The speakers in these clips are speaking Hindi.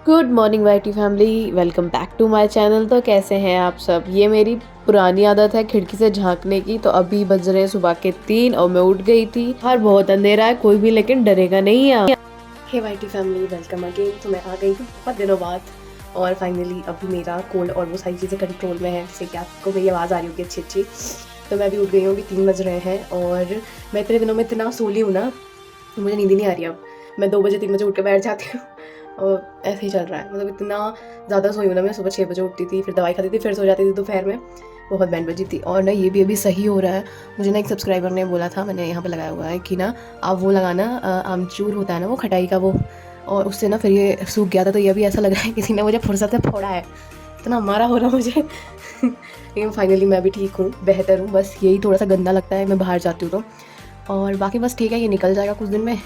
Good morning YT family, welcome back to my channel. तो कैसे हैं आप सब। ये मेरी पुरानी आदत है खिड़की से झांकने की। तो अभी बज रहे हैं सुबह के 3 और मैं उठ गई थी। बाहर बहुत अंधेरा है, कोई भी लेकिन डरेगा नहीं। हे वाईटी फैमिली, वेलकम अगेन। तो मैं आ गई हूँ बहुत दिनों बाद और फाइनली अभी मेरा कोल्ड और वो सारी चीज़ें कंट्रोल में है, जैसे कि आपको मेरी आवाज़ आ रही होगी अच्छी अच्छी। तो मैं अभी उठ गई हूँ, अभी 3 बज रहे हैं और मैं इतने दिनों में इतना सोली हूँ ना, मुझे नींद ही नहीं आ रही। अब मैं 2 बजे 3 बजे उठ के बैठ जाती हूँ और ऐसे ही चल रहा है। मतलब इतना ज़्यादा सोई हूँ ना, मैं सुबह 6 बजे उठती थी, फिर दवाई खाती थी, फिर सो जाती थी दोपहर में। बहुत बैंड बजी थी। और ना ये भी अभी सही हो रहा है। मुझे ना एक सब्सक्राइबर ने बोला था, मैंने यहाँ पे लगाया हुआ है कि ना आप वो लगाना, आमचूर होता है ना वो खटाई का वो, और उससे ना फिर ये सूख गया था। तो ये भी ऐसा लग रहा है किसी ने मुझे फुर्सत से फोड़ा है, इतना मारा हो रहा मुझे। लेकिन फाइनली मैं भी ठीक हूँ, बेहतर हूँ। बस यही थोड़ा सा गंदा लगता है मैं बाहर जाती हूँ तो, और बाकी बस ठीक है, ये निकल जाएगा कुछ दिन में।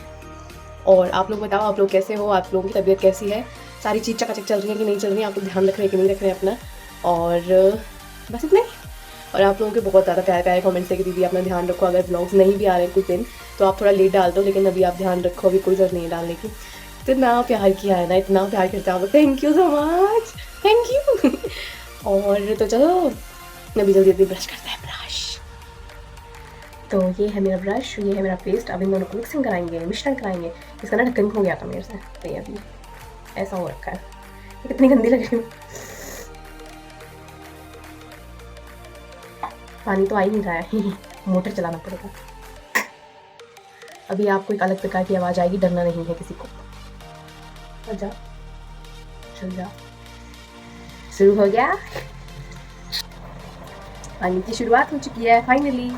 और आप लोग बताओ, आप लोग कैसे हो, आप लोगों की तबीयत कैसी है, सारी चीज़ चकाचक चल रही है कि नहीं चल रही है, आप लोग ध्यान रख रहे हैं कि नहीं रख रहे हैं अपना। और बस इतना ही। और आप लोगों के बहुत ज़्यादा प्यारे प्यारे कमेंट्स है कि दीदी अपना ध्यान रखो, अगर ब्लॉग्स नहीं भी आ रहे हैं कुछ दिन तो आप थोड़ा लेट डाल दो, लेकिन अभी आप ध्यान रखो, अभी कोई ज़रूरत नहीं है डालने की। तो इतना प्यार किया है ना, इतना प्यार करते हैं आप, thank you so much, thank you. और तो चलो अभी जल्दी जल्दी ब्रश करते हैं, ब्रश। तो ये है मेरा ब्रश, ये है मेरा पेस्ट। अब इन दोनों को मिक्सिंग कराएंगे, मिश्रण कराएंगे। इसका ना ढक्कन हो गया था मेरे से, तो ये अभी ऐसा हो रखा है। ये कितनी गंदी लग रही हूँ, पानी तो आ ही नहीं रहा है। मोटर चलाना पड़ेगा। अभी आपको एक अलग प्रकार की आवाज़ आएगी, डरना नहीं है किसी को। जा चल जा, शुरू हो गया। पानी की शुरुआत हो चुकी है फाइनली।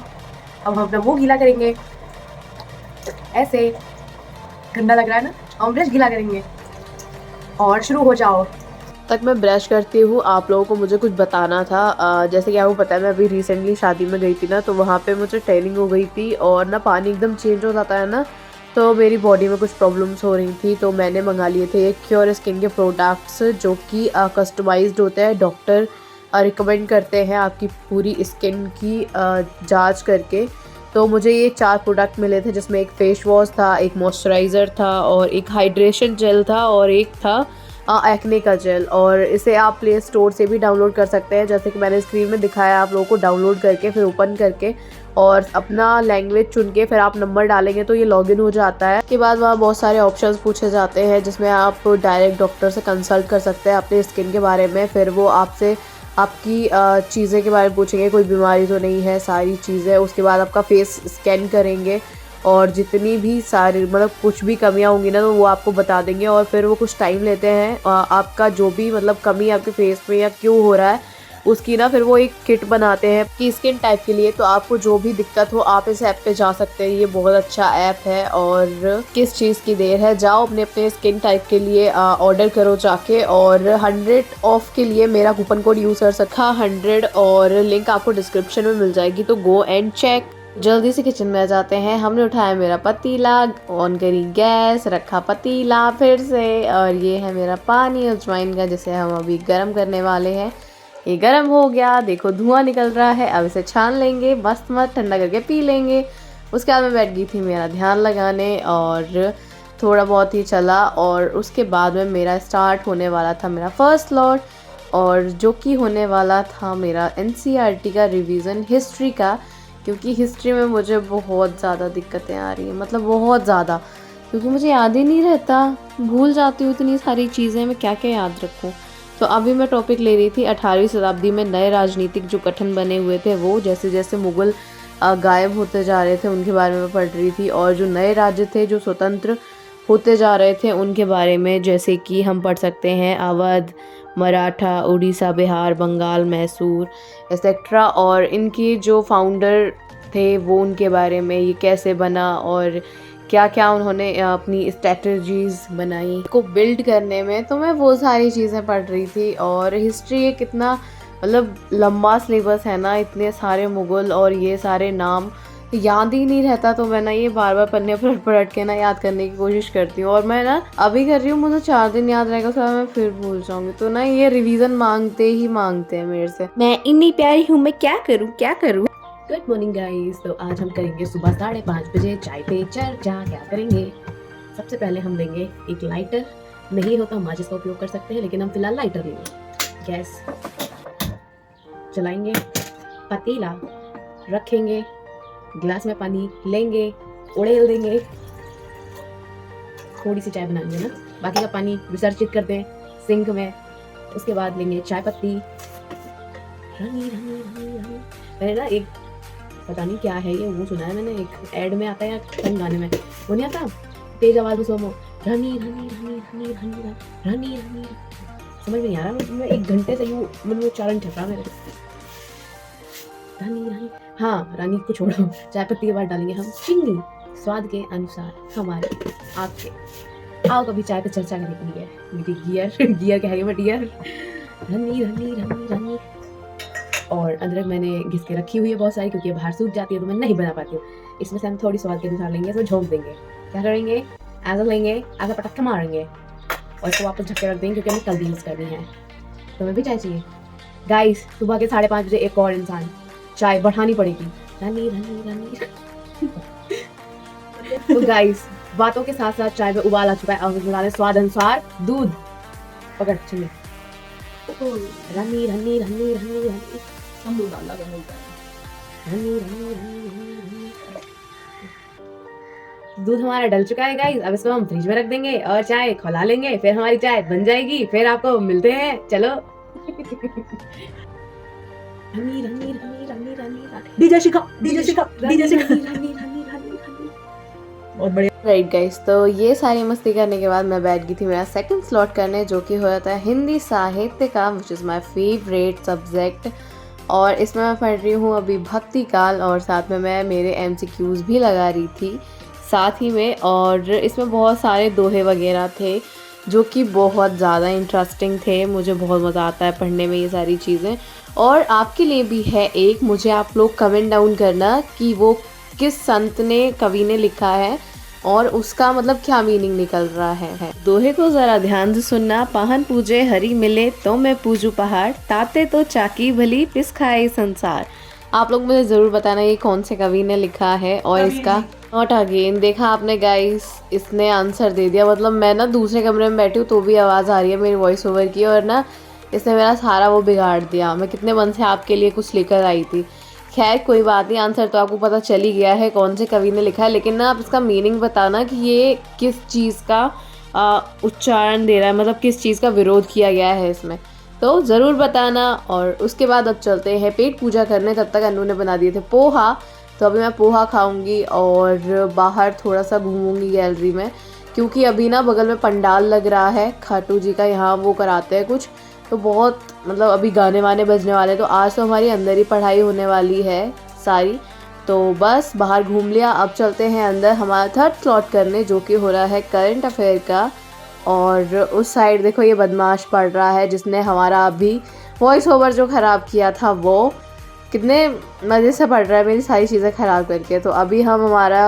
अब हम अपना मुंह गीला करेंगे, ऐसे गंदा लग रहा है ना, हम ब्रश गीला करेंगे और शुरू हो जाओ। तक मैं ब्रश करती हूँ, आप लोगों को मुझे कुछ बताना था। जैसे कि आपको पता है मैं अभी रिसेंटली शादी में गई थी ना, तो वहाँ पे मुझे टैनिंग हो गई थी और ना पानी एकदम चेंज हो जाता है ना, तो मेरी बॉडी में कुछ प्रॉब्लम्स हो रही थी। तो मैंने मंगा लिए थे ये क्योर स्किन के प्रोडक्ट्स, जो कि कस्टमाइज्ड होते हैं। डॉक्टर रिकमेंड करते हैं आपकी पूरी स्किन की जांच करके। तो मुझे ये 4 प्रोडक्ट मिले थे, जिसमें एक फेस वॉश था, एक मॉइस्चराइज़र था, और एक हाइड्रेशन जेल था, और एक था एक्ने का जेल। और इसे आप प्ले स्टोर से भी डाउनलोड कर सकते हैं, जैसे कि मैंने स्क्रीन में दिखाया आप लोगों को। डाउनलोड करके फिर ओपन करके और अपना लैंग्वेज चुन के फिर आप नंबर डालेंगे तो ये लॉगिन हो जाता है। उसके बाद वहाँ बहुत सारे ऑप्शंस पूछे जाते हैं, जिसमें आप डायरेक्ट डॉक्टर से कंसल्ट कर सकते हैं अपने स्किन के बारे में। फिर वो आपसे आपकी चीज़ें के बारे में पूछेंगे, कोई बीमारी तो नहीं है, सारी चीज़ें। उसके बाद आपका फेस स्कैन करेंगे और जितनी भी सारी मतलब कुछ भी कमियां होंगी ना, तो वो आपको बता देंगे। और फिर वो कुछ टाइम लेते हैं, आपका जो भी मतलब कमी आपके फेस में या क्यों हो रहा है उसकी ना फिर वो एक किट बनाते हैं कि स्किन टाइप के लिए। तो आपको जो भी दिक्कत हो आप इस ऐप पे जा सकते हैं, ये बहुत अच्छा ऐप है। और किस चीज़ की देर है, जाओ अपने अपने स्किन टाइप के लिए ऑर्डर करो जाके। और 100 ऑफ के लिए मेरा कूपन कोड यूज़ कर सकता 100, और लिंक आपको डिस्क्रिप्शन में मिल जाएगी, तो गो एंड चेक। जल्दी से किचन में आ जाते हैं। हमने उठाया मेरा पतीला, ऑन करी गैस, रखा पतीला फिर से, और ये है मेरा पानी अजवाइन का, जिसे हम अभी गर्म करने वाले हैं। ये गर्म हो गया, देखो धुआं निकल रहा है। अब इसे छान लेंगे, मस्त मस्त ठंडा करके पी लेंगे। उसके बाद मैं बैठ गई थी मेरा ध्यान लगाने, और थोड़ा बहुत ही चला। और उसके बाद में मेरा स्टार्ट होने वाला था मेरा फर्स्ट लॉट, और जो कि होने वाला था मेरा एनसीईआरटी का रिवीजन हिस्ट्री का। क्योंकि हिस्ट्री में मुझे बहुत ज़्यादा दिक्कतें आ रही हैं, मतलब बहुत ज़्यादा, क्योंकि मुझे याद ही नहीं रहता, भूल जाती हूँ इतनी सारी चीज़ें, मैं क्या क्या याद रखूँ। तो अभी मैं टॉपिक ले रही थी 18वीं शताब्दी में नए राजनीतिक जो गठन बने हुए थे, वो जैसे जैसे मुग़ल गायब होते जा रहे थे उनके बारे में पढ़ रही थी। और जो नए राज्य थे जो स्वतंत्र होते जा रहे थे उनके बारे में, जैसे कि हम पढ़ सकते हैं अवध, मराठा, उड़ीसा, बिहार, बंगाल, मैसूर एक्सेट्रा। और इनकी जो फाउंडर थे वो उनके बारे में, ये कैसे बना और क्या क्या उन्होंने अपनी स्ट्रेटजीज़ बनाई को बिल्ड करने में। तो मैं वो सारी चीज़ें पढ़ रही थी। और हिस्ट्री ये कितना मतलब लंबा सिलेबस है ना, इतने सारे मुग़ल और ये सारे नाम याद ही नहीं रहता। तो मैं ना ये बार बार पन्ने पलट पलट के ना याद करने की कोशिश करती हूँ। और मैं ना अभी कर रही हूँ, मुझे 4 दिन याद रहेगा, उसके बाद मैं फिर भूल जाऊँगी। तो ना ये रिवीजन मांगते ही मांगते हैं मेरे से। मैं इतनी प्यारी हूँ, मैं क्या करूँ क्या करूँ। Good morning guys. तो आज हम करेंगे सुबह 5:30 बजे चाय पे चर्चा। क्या करेंगे, सबसे पहले हम लेंगे एक लाइटर, नहीं हो तो हम माचिस का उपयोग कर सकते हैं, लेकिन हम फिलहाल लाइटर लेंगे। गैस जलाएंगे, पतीला रखेंगे, गिलास में पानी लेंगे, उड़ेल देंगे। थोड़ी सी चाय बनाएंगे ना, बाकी का पानी विसर्जित कर दें सिंक में। उसके बाद लेंगे चाय पत्ती। रनी रनी रनी रनी। मैंने ना एक पता नहीं क्या है ये, वो सुना है मैंने, एक एड में आता है या कहीं गाने में, वो नहीं आता तेज आवाज में सोमो, रनी रनी रनी रनी रनी रनी रनी। समझ में नहीं आ रहा, मैं 1 घंटे से यूं मन में उच्चारण ठप रहा मेरे। रानी रानी, हाँ रानी को छोड़ो। चाय पत्ती के बाद डालेंगे हम चीनी स्वाद के अनुसार हमारे आपके। आओ कभी चाय पे चर्चा करने के लिए मेरी गियर गियर कह रही हूँ मैं, डियर। रनी रनी रनी रनी। और अदरक मैंने घिस के रखी हुई है बहुत सारी, क्योंकि ये बाहर सूख जाती है तो मैं नहीं बना पाती हूँ। इसमें से हम थोड़ी स्वाद के अनुसार लेंगे, इसमें झोंक देंगे। क्या करेंगे, ऐसा लेंगे, ऐसा पटक्का मारेंगे और इसको वापस ढक के रख देंगे, क्योंकि हमें कल यूज़ करनी है। तुम्हें भी चाय चाहिए गाइस? सुबह के 5:30 बजे एक और इंसान, चाय बढ़ानी पड़ेगी। रनी रनी रनी। तो गाइस बातों के साथ साथ चाय में उबाल आ चुका है। अब मिला दें स्वाद अनुसार दूध। पकड़ चलिए। रनी रनी रनी रनी रनी। हम दूध डालना बनता है। रनी रनी रनी रनी। दूध हमारा डल चुका है गाइस। अब इसको हम फ्रिज में रख देंगे और चाय खौला लेंगे, फिर हमारी चाय बन जाएगी। फिर आपको मिलते हैं, चलो। रनी रनी रनी रनी रनी। DJ Shikha, DJ Shikha, DJ Shikha. रनी रनी रनी रनी रनी। बहुत बढ़िया। राइट गाइस, तो ये सारी मस्ती करने के बाद मैं बैठ गई थी मेरा सेकंड स्लॉट करने, जो कि हो जाता है हिंदी साहित्य का, which is my favourite subject. और इसमें मैं पढ़ रही हूँ अभी भक्ति काल, और साथ में मैं मेरे MCQs भी लगा रही थी साथ ही में। और इसमें बहुत सारे दोहे वगैरह थे जो कि बहुत ज़्यादा इंटरेस्टिंग थे। मुझे बहुत मज़ा आता है पढ़ने में ये सारी चीज़ें। और आपके लिए भी है एक, मुझे आप लोग कमेंट डाउन करना कि वो किस संत ने, कवि ने लिखा है और उसका मतलब क्या मीनिंग निकल रहा है। दोहे को ज़रा ध्यान से सुनना। पाहन पूजे हरि मिले तो मैं पूजू पहाड़, ताते तो चाकी भली पिस खाए संसार। आप लोग मुझे ज़रूर बताना ये कौन से कवि ने लिखा है। और इसका नॉट अगेन, देखा आपने गाइस, इसने आंसर दे दिया। मतलब मैं ना दूसरे कमरे में बैठी हूँ तो भी आवाज़ आ रही है मेरी वॉइस ओवर की, और ना इसने मेरा सारा वो बिगाड़ दिया। मैं कितने मन से आपके लिए कुछ लेकर आई थी। खैर कोई बात नहीं, आंसर तो आपको पता चल ही गया है कौन से कवि ने लिखा है। लेकिन ना आप इसका मीनिंग बताना कि ये किस चीज़ का उच्चारण दे रहा है, मतलब किस चीज़ का विरोध किया गया है इसमें, तो ज़रूर बताना। और उसके बाद अब चलते हैं पेट पूजा करने। तब तक अन्नू ने बना दिए थे पोहा, तो अभी मैं पोहा खाऊंगी और बाहर थोड़ा सा घूमूंगी गैलरी में, क्योंकि अभी ना बगल में पंडाल लग रहा है खाटू जी का, यहाँ वो कराते हैं कुछ, तो बहुत मतलब अभी गाने वाने बजने वाले। तो आज तो हमारी अंदर ही पढ़ाई होने वाली है सारी, तो बस बाहर घूम लिया। अब चलते हैं अंदर हमारा थर्ड स्लॉट करने, जो कि हो रहा है करंट अफेयर का। और उस साइड देखो ये बदमाश पढ़ रहा है, जिसने हमारा अभी वॉइस ओवर जो ख़राब किया था, वो कितने मज़े से पढ़ रहा है मेरी सारी चीज़ें ख़राब करके। तो अभी हम हमारा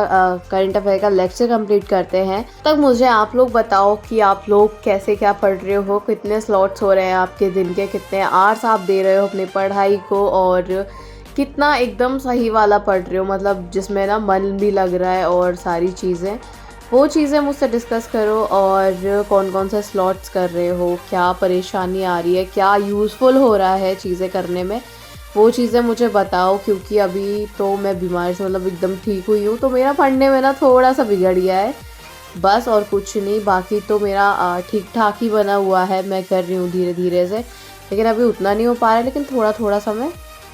करंट अफेयर का लेक्चर कंप्लीट करते हैं। तब मुझे आप लोग बताओ कि आप लोग कैसे क्या पढ़ रहे हो, कितने स्लॉट्स हो रहे हैं आपके दिन के, कितने आवर्स आप दे रहे हो अपनी पढ़ाई को, और कितना एकदम सही वाला पढ़ रहे हो, मतलब जिसमें ना मन भी लग रहा है और सारी चीज़ें। वो चीज़ें मुझसे डिस्कस करो। और कौन कौन से स्लॉट्स कर रहे हो, क्या परेशानी आ रही है, क्या यूज़फुल हो रहा है चीज़ें करने में, वो चीज़ें मुझे बताओ। क्योंकि अभी तो मैं बीमारी से मतलब एकदम ठीक हुई हूँ, तो मेरा पढ़ने में ना थोड़ा सा बिगड़ गया है बस, और कुछ नहीं। बाकी तो मेरा ठीक ठाक ही बना हुआ है, मैं कर रही हूँ धीरे धीरे से, लेकिन अभी उतना नहीं हो पा रहा है, लेकिन थोड़ा थोड़ा सा मैं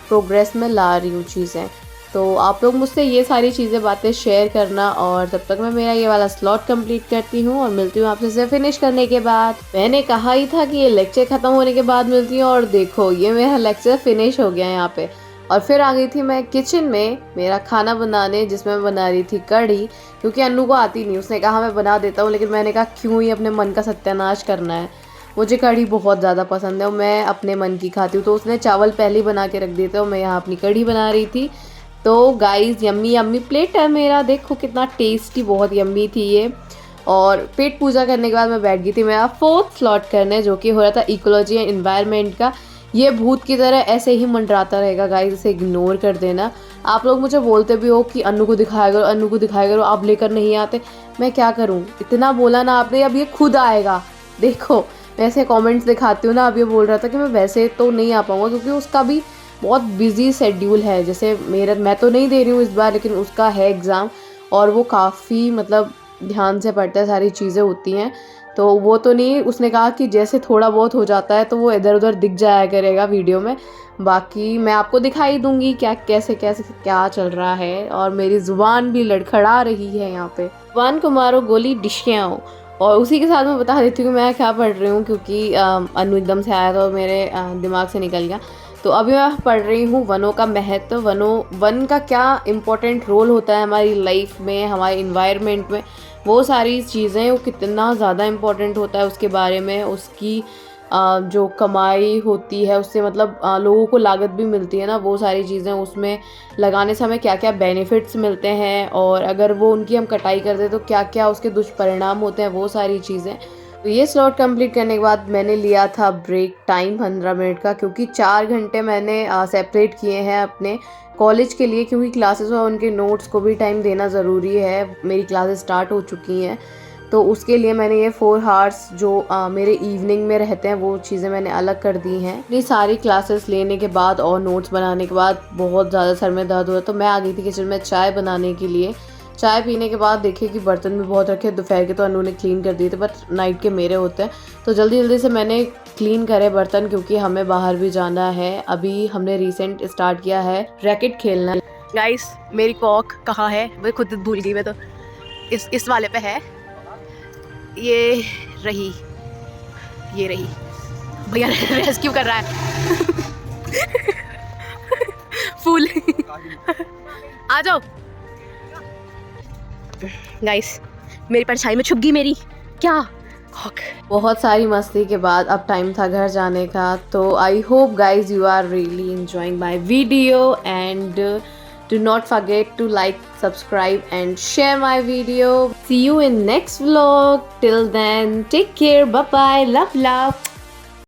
प्रोग्रेस में ला रही हूँ चीज़ें। तो आप लोग मुझसे ये सारी चीज़ें बातें शेयर करना। और तब तक मैं मेरा ये वाला स्लॉट कंप्लीट करती हूँ और मिलती हूँ आपसे इसे फिनिश करने के बाद। मैंने कहा ही था कि ये लेक्चर ख़त्म होने के बाद मिलती हूँ, और देखो ये मेरा लेक्चर फिनिश हो गया है यहाँ पे। और फिर आ गई थी मैं किचन में मेरा खाना बनाने, जिसमें मैं बना रही थी कढ़ी, क्योंकि अन्नू को आती नहीं। उसने कहा मैं बना देता हूँ, लेकिन मैंने कहा क्यों ही अपने मन का सत्यानाश करना है। मुझे कढ़ी बहुत ज़्यादा पसंद है और मैं अपने मन की खाती हूँ। तो उसने चावल पहले ही बना के रख दिए थे और मैं यहाँ अपनी कढ़ी बना रही थी। तो गाइस यम्मी यम्मी प्लेट है मेरा, देखो कितना टेस्टी, बहुत यम्मी थी ये। और पेट पूजा करने के बाद मैं बैठ गई थी मेरा फोर्थ स्लॉट करने, जो कि हो रहा था इकोलॉजी एंड एनवायरनमेंट का। ये भूत की तरह ऐसे ही मंडराता रहेगा गाइस, इसे इग्नोर कर देना। आप लोग मुझे बोलते भी हो कि अन्नू को दिखाया करो, अन्नू को दिखाया करो, आप लेकर नहीं आते। मैं क्या करूँ, इतना बोला ना आपने, अब ये खुद आएगा, देखो वैसे कमेंट्स दिखाती हूँ ना, अब ये बोल रहा था कि मैं वैसे तो नहीं आ पाऊँगा क्योंकि उसका भी बहुत बिजी शेड्यूल है। जैसे मेरा, मैं तो नहीं दे रही हूँ इस बार, लेकिन उसका है एग्ज़ाम और वो काफ़ी मतलब ध्यान से पढ़ता है, सारी चीज़ें होती हैं। तो वो तो नहीं, उसने कहा कि जैसे थोड़ा बहुत हो जाता है तो वो इधर उधर दिख जाया करेगा वीडियो में, बाकी मैं आपको दिखाई दूंगी क्या कैसे कैसे क्या चल रहा है। और मेरी ज़ुबान भी लड़खड़ा रही है यहाँ पे। ज़ुबान को मारो गोली डिशियाओ। और उसी के साथ मैं बता देती हूँ कि मैं क्या पढ़ रही हूँ, क्योंकि अनु एकदम से आया तो मेरे दिमाग से निकल गया। तो अभी मैं पढ़ रही हूँ वनों का महत्व। वन का क्या इम्पोर्टेंट रोल होता है हमारी लाइफ में, हमारे इन्वायरमेंट में, वो सारी चीज़ें, वो कितना ज़्यादा इम्पोर्टेंट होता है उसके बारे में। उसकी जो कमाई होती है उससे मतलब लोगों को लागत भी मिलती है ना, वो सारी चीज़ें, उसमें लगाने से हमें क्या क्या बेनिफिट्स मिलते हैं, और अगर वो उनकी हम कटाई कर दें तो क्या क्या उसके दुष्परिणाम होते हैं, वो सारी चीज़ें। तो ये स्लॉट कंप्लीट करने के बाद मैंने लिया था ब्रेक टाइम 15 मिनट का, क्योंकि 4 घंटे मैंने सेपरेट किए हैं अपने कॉलेज के लिए, क्योंकि क्लासेस और उनके नोट्स को भी टाइम देना ज़रूरी है। मेरी क्लासेस स्टार्ट हो चुकी हैं तो उसके लिए मैंने ये 4 हार्स जो मेरे इवनिंग में रहते हैं वो चीज़ें मैंने अलग कर दी हैं। ये सारी क्लासेस लेने के बाद और नोट्स बनाने के बाद बहुत ज़्यादा सर में दर्द हुआ, तो मैं आ गई थी किचन में चाय बनाने के लिए। चाय पीने के बाद देखिए कि बर्तन भी बहुत रखे, दोपहर के तो अनु ने क्लीन कर दिए थे, बट नाइट के मेरे होते हैं, तो जल्दी जल्दी से मैंने क्लीन करे बर्तन, क्योंकि हमें बाहर भी जाना है। अभी हमने रिसेंट स्टार्ट किया है रैकेट खेलना। गाइस मेरी कॉक कहाँ है, मैं खुद भूल गई। मैं तो इस वाले पे है, ये रही भैया रेस्क्यू कर रहा है। फूल आ जाओ गाइस, मेरी परछाई में छुप गई मेरी क्या। बहुत सारी मस्ती के बाद अब टाइम था घर जाने का। तो I hope guys you are really enjoying my video, and do not forget to like, subscribe and share my video. See you in next vlog. Till then, take care. Bye bye. Love.